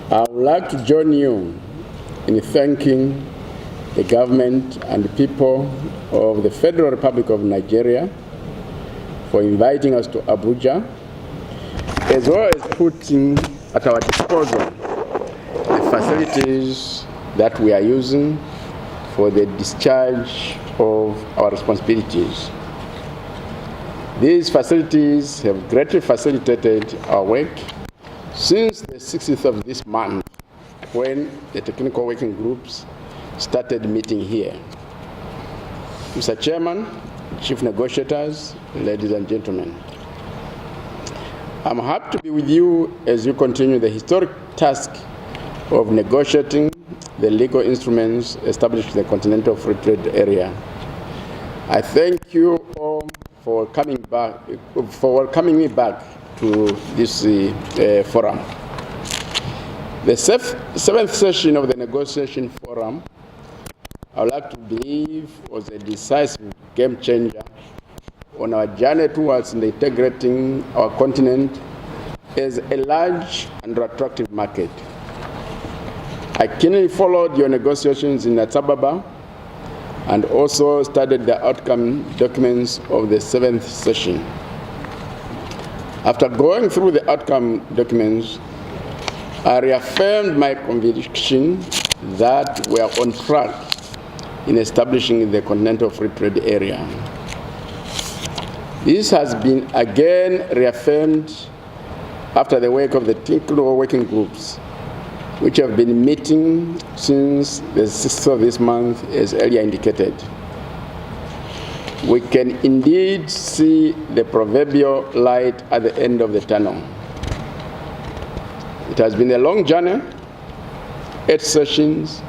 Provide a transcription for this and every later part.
I would like to join you in thanking the government and the people of the Federal Republic of Nigeria for inviting us to Abuja, as well as putting at our disposal the facilities that we are using for the discharge of our responsibilities. These facilities have greatly facilitated our work since the 16th of this month, when the technical working groups started meeting here. Mr. Chairman, Chief Negotiators, ladies and gentlemen, I'm happy to be with you as you continue the historic task of negotiating the legal instruments established in the Continental Free Trade Area. I thank you all for welcoming me back to this forum. The seventh session of the negotiation forum, I would like to believe, was a decisive game changer on our journey towards integrating our continent as a large and attractive market. I keenly followed your negotiations in Addis Ababa and also studied the outcome documents of the seventh session. After going through the outcome documents, I reaffirmed my conviction that we are on track in establishing the Continental Free Trade Area. This has been again reaffirmed after the work of the technical working groups, which have been meeting since the 6th of this month, as earlier indicated. We can indeed see the proverbial light at the end of the tunnel. It has been a long journey, 8 sessions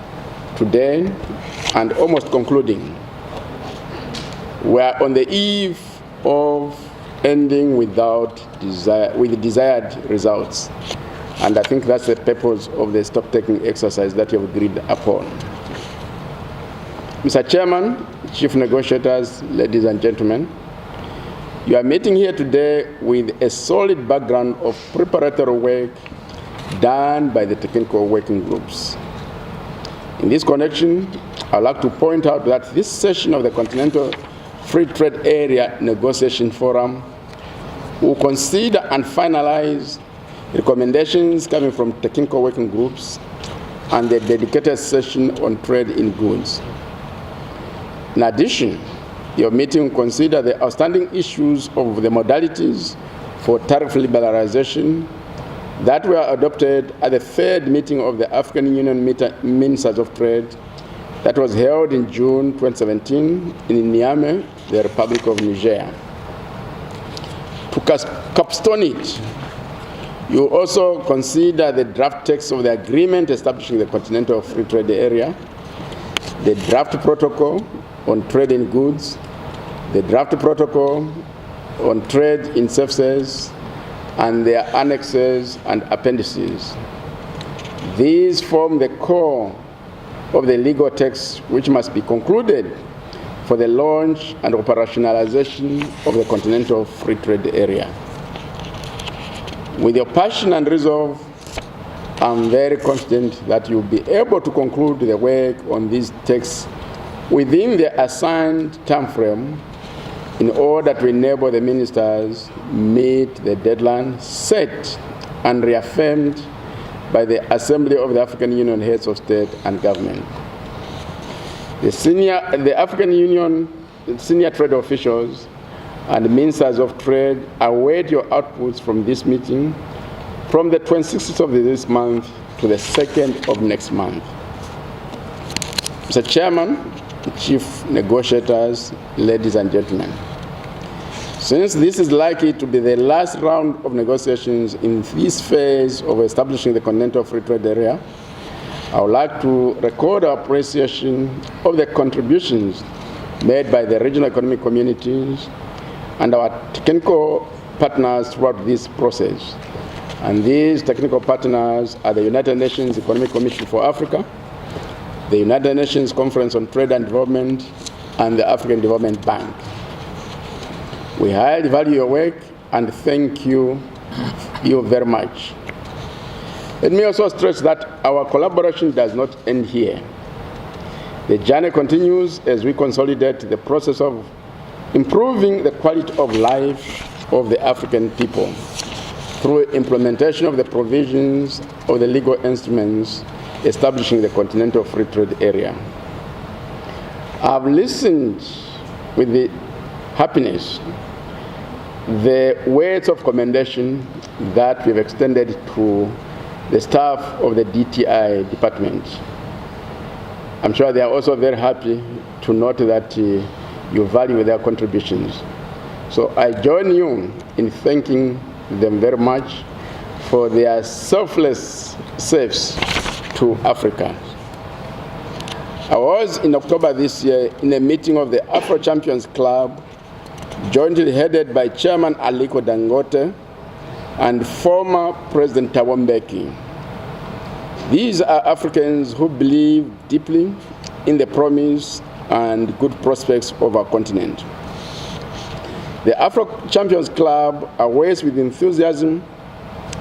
today, and almost concluding. We are on the eve of ending with the desired results. And I think that's the purpose of the stock-taking exercise that you have agreed upon. Mr. Chairman, Chief Negotiators, ladies and gentlemen, you are meeting here today with a solid background of preparatory work done by the technical working groups. In this connection, I'd like to point out that this session of the Continental Free Trade Area Negotiation Forum will consider and finalize recommendations coming from technical working groups and the dedicated session on trade in goods. In addition, your meeting will consider the outstanding issues of the modalities for tariff liberalization that were adopted at the third meeting of the African Union Ministers of Trade that was held in June 2017 in Niamey, the Republic of Niger. To capstone it, you also consider the draft text of the agreement establishing the Continental Free Trade Area, the draft protocol on trade in goods, the draft protocol on trade in services, and their annexes and appendices. These form the core of the legal text which must be concluded for the launch and operationalization of the Continental Free Trade Area. With your passion and resolve, I'm very confident that you'll be able to conclude the work on these texts within the assigned time frame in order to enable the ministers meet the deadline set and reaffirmed by the Assembly of the African Union Heads of State and Government. The African Union senior trade officials and ministers of trade await your outputs from this meeting from the 26th of this month to the 2nd of next month. Mr. Chairman, Chief Negotiators, ladies and gentlemen, since this is likely to be the last round of negotiations in this phase of establishing the Continental Free Trade Area, I would like to record our appreciation of the contributions made by the regional economic communities and our technical partners throughout this process. And these technical partners are the United Nations Economic Commission for Africa, the United Nations Conference on Trade and Development, and the African Development Bank. We highly value your work and thank you very much. Let me also stress that our collaboration does not end here. The journey continues as we consolidate the process of improving the quality of life of the African people through implementation of the provisions of the legal instruments establishing the Continental Free Trade Area. I've listened with the happiness the words of commendation that we've extended to the staff of the DTI department. I'm sure they are also very happy to note that you value their contributions. So I join you in thanking them very much for their selfless service to Africa. I was in October this year in a meeting of the Afro Champions Club, jointly headed by Chairman Aliko Dangote and former President Thabo Mbeki. These are Africans who believe deeply in the promise and good prospects of our continent. The Afro Champions Club awaits with enthusiasm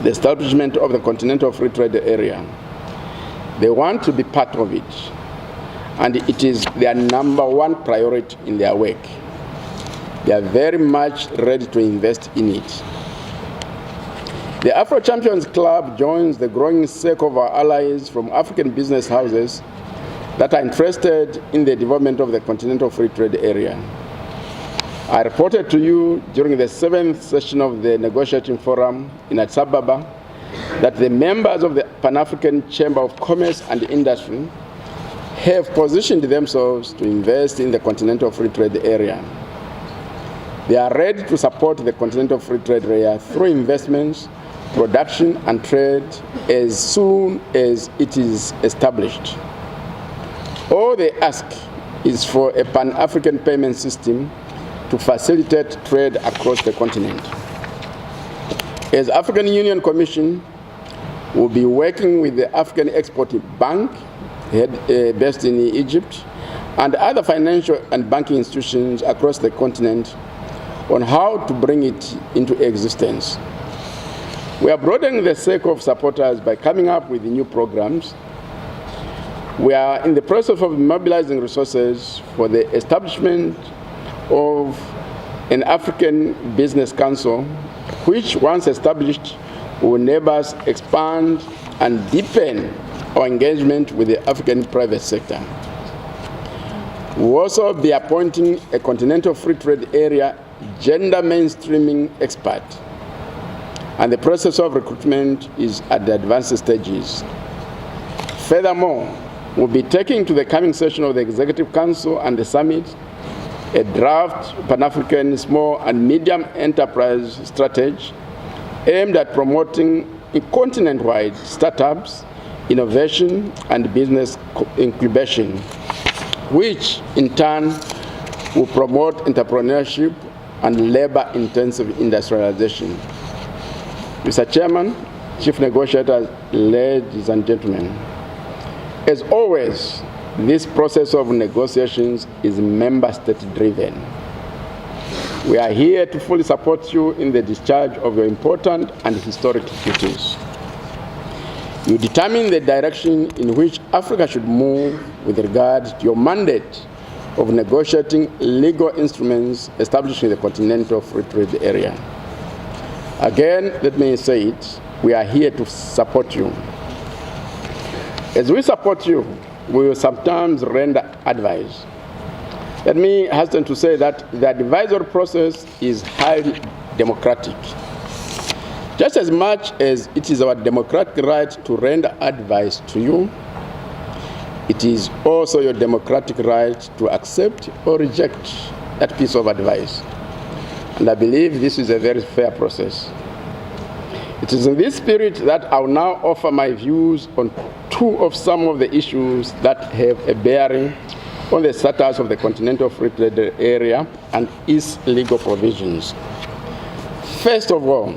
the establishment of the Continental Free Trade Area. They want to be part of it, and it is their #1 priority in their work. They are very much ready to invest in it. The Afro Champions Club joins the growing circle of our allies from African business houses that are interested in the development of the Continental Free Trade Area. I reported to you during the 7th session of the negotiating forum in Addis Ababa that the members of the Pan-African Chamber of Commerce and Industry have positioned themselves to invest in the Continental Free Trade Area. They are ready to support the Continental Free Trade Area through investments, production, and trade as soon as it is established. All they ask is for a Pan-African payment system to facilitate trade across the continent. As African Union Commission, we'll be working with the African Export Bank, based in Egypt, and other financial and banking institutions across the continent on how to bring it into existence. We are broadening the circle of supporters by coming up with new programs. We are in the process of mobilizing resources for the establishment of an African Business Council, which, once established, will enable us to expand and deepen our engagement with the African private sector. We'll also be appointing a Continental Free Trade Area gender mainstreaming expert, and the process of recruitment is at the advanced stages. Furthermore, we'll be taking to the coming session of the Executive Council and the Summit a draft Pan-African small and medium enterprise strategy aimed at promoting continent-wide startups, innovation, and business incubation, which in turn will promote entrepreneurship and labor-intensive industrialization. Mr. Chairman, Chief Negotiators, ladies and gentlemen, as always, this process of negotiations is member state driven. We are here to fully support you in the discharge of your important and historic duties. You determine the direction in which Africa should move with regard to your mandate of negotiating legal instruments establishing the Continental Free Trade Area. Again, let me say it, we are here to support you. As we support you, we will sometimes render advice. Let me hasten to say that the advisory process is highly democratic. Just as much as it is our democratic right to render advice to you, it is also your democratic right to accept or reject that piece of advice. And I believe this is a very fair process. It is in this spirit that I will now offer my views on some of the issues that have a bearing on the status of the Continental Free Trade Area and its legal provisions. First of all,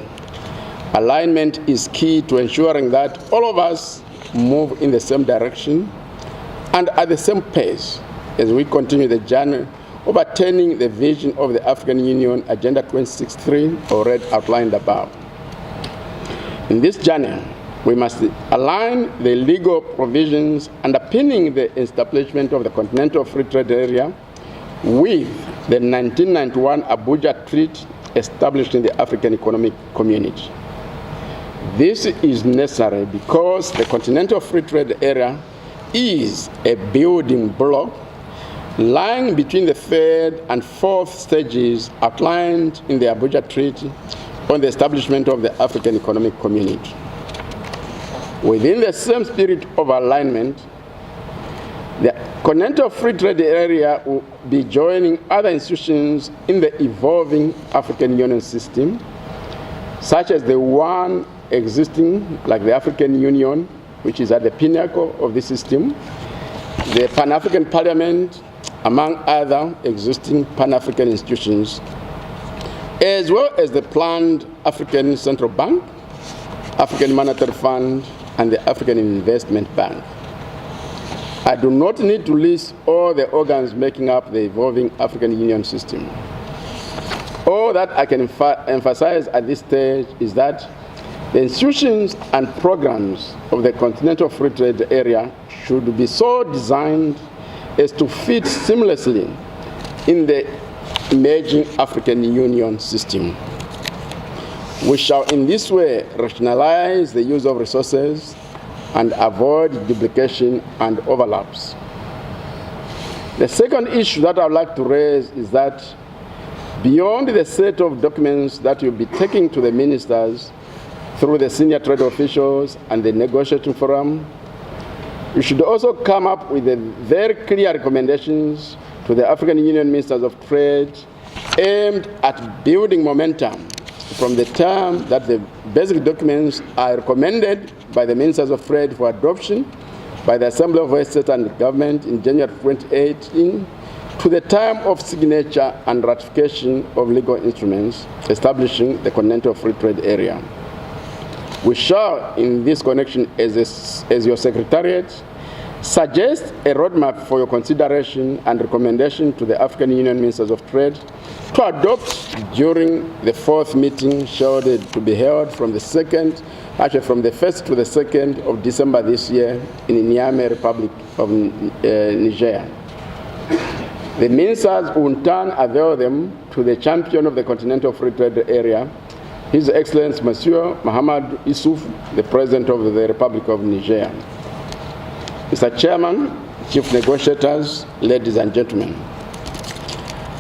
alignment is key to ensuring that all of us move in the same direction and at the same pace as we continue the journey of attaining the vision of the African Union Agenda 2063 already outlined above. In this journey, We must align the legal provisions underpinning the establishment of the Continental Free Trade Area with the 1991 Abuja Treaty establishing the African Economic Community. This is necessary because the Continental Free Trade Area is a building block lying between the third and fourth stages outlined in the Abuja Treaty on the establishment of the African Economic Community. Within the same spirit of alignment, the Continental Free Trade Area will be joining other institutions in the evolving African Union system, such as the one existing, like the African Union, which is at the pinnacle of the system, the Pan-African Parliament, among other existing Pan-African institutions, as well as the planned African Central Bank, African Monetary Fund, and the African Investment Bank. I do not need to list all the organs making up the evolving African Union system. All that I can emphasize at this stage is that the institutions and programs of the Continental Free Trade Area should be so designed as to fit seamlessly in the emerging African Union system. We shall in this way rationalize the use of resources and avoid duplication and overlaps. The second issue that I would like to raise is that beyond the set of documents that you'll be taking to the ministers through the senior trade officials and the negotiating forum, you should also come up with very clear recommendations to the African Union Ministers of Trade aimed at building momentum from the time that the basic documents are recommended by the Ministers of Trade for adoption by the Assembly of West State and Government in January 2018 to the time of signature and ratification of legal instruments establishing the Continental Free Trade Area. We shall, in this connection, as your Secretariat, suggest a roadmap for your consideration and recommendation to the African Union Ministers of Trade to adopt during the fourth meeting scheduled to be held from the 1st to the 2nd of December this year in Niamey, Republic of Niger. The ministers will in turn avail them to the champion of the Continental Free Trade Area, His Excellency Monsieur Mohamed Issouf, the President of the Republic of Niger. Mr. Chairman, Chief Negotiators, ladies and gentlemen.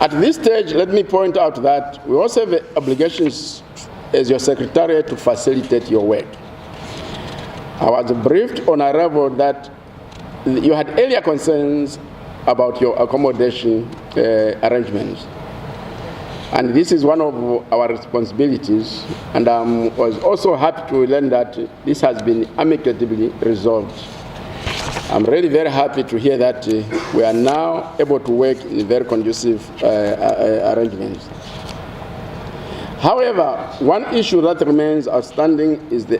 At this stage, let me point out that we also have obligations as your Secretariat to facilitate your work. I was briefed on arrival that you had earlier concerns about your accommodation arrangements. And this is one of our responsibilities, and I was also happy to learn that this has been amicably resolved. I'm really very happy to hear that we are now able to work in very conducive arrangements. However, one issue that remains outstanding is the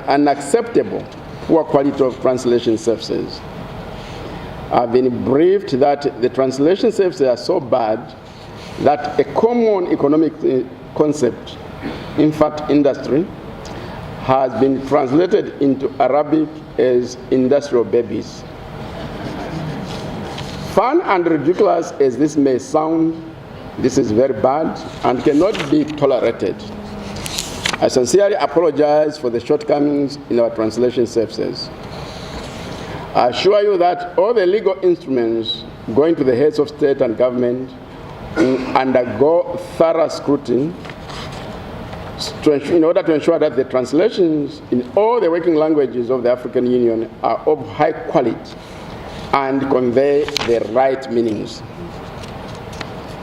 unacceptable poor quality of translation services. I've been briefed that the translation services are so bad that a common economic concept, in fact industry, has been translated into Arabic as industrial babies. Fun and ridiculous as this may sound, this is very bad and cannot be tolerated. I sincerely apologize for the shortcomings in our translation services. I assure you that all the legal instruments going to the heads of state and government will undergo thorough scrutiny in order to ensure that the translations in all the working languages of the African Union are of high quality and convey the right meanings.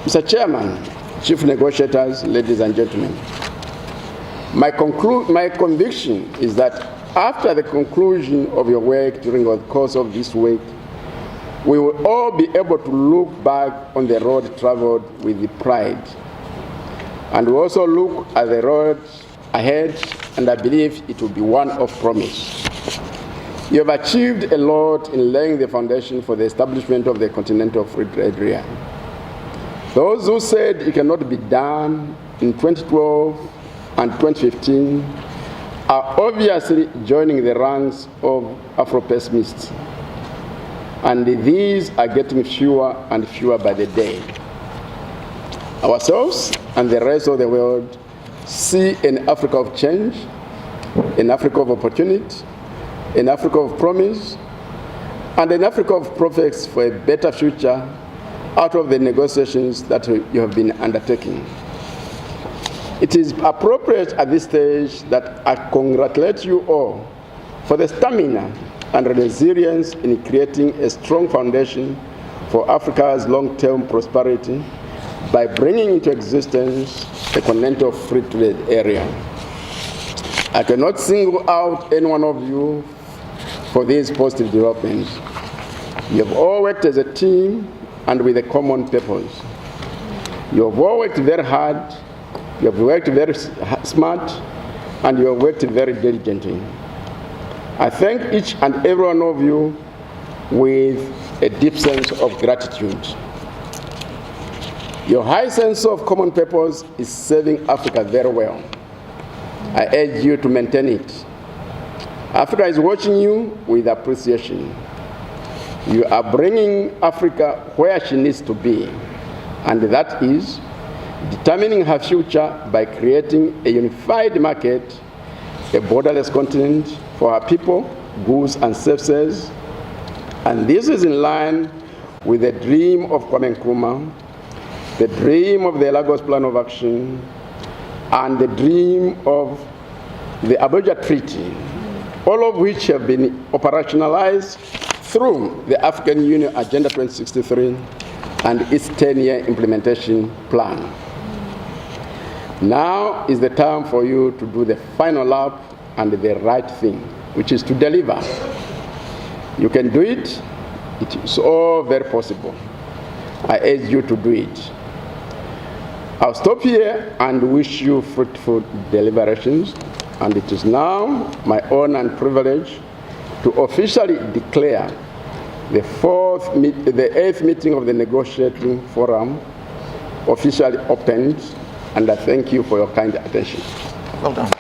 Mr. Chairman, Chief Negotiators, ladies and gentlemen, my conviction is that after the conclusion of your work during the course of this week, we will all be able to look back on the road traveled with pride. And we also look at the road ahead, and I believe it will be one of promise. You have achieved a lot in laying the foundation for the establishment of the Continental Free Trade Area. Those who said it cannot be done in 2012 and 2015 are obviously joining the ranks of Afro-pessimists, and these are getting fewer and fewer by the day. Ourselves and the rest of the world see an Africa of change, an Africa of opportunity, an Africa of promise, and an Africa of prospects for a better future out of the negotiations that you have been undertaking. It is appropriate at this stage that I congratulate you all for the stamina and resilience in creating a strong foundation for Africa's long-term prosperity by bringing into existence a continental free trade area. I cannot single out any one of you for these positive developments. You have all worked as a team and with a common purpose. You have all worked very hard, you have worked very smart, and you have worked very diligently. I thank each and every one of you with a deep sense of gratitude. Your high sense of common purpose is serving Africa very well. I urge you to maintain it. Africa is watching you with appreciation. You are bringing Africa where she needs to be, and that is determining her future by creating a unified market, a borderless continent for her people, goods and services. And this is in line with the dream of Kwame Nkrumah, the dream of the Lagos Plan of Action, and the dream of the Abuja Treaty, all of which have been operationalized through the African Union Agenda 2063 and its 10-year implementation plan. Now is the time for you to do the final lap and the right thing, which is to deliver. You can do it. It is all very possible. I urge you to do it. I'll stop here and wish you fruitful deliberations. And it is now my honor and privilege to officially declare the 8th meeting of the negotiating forum officially opened, and I thank you for your kind attention. Well done.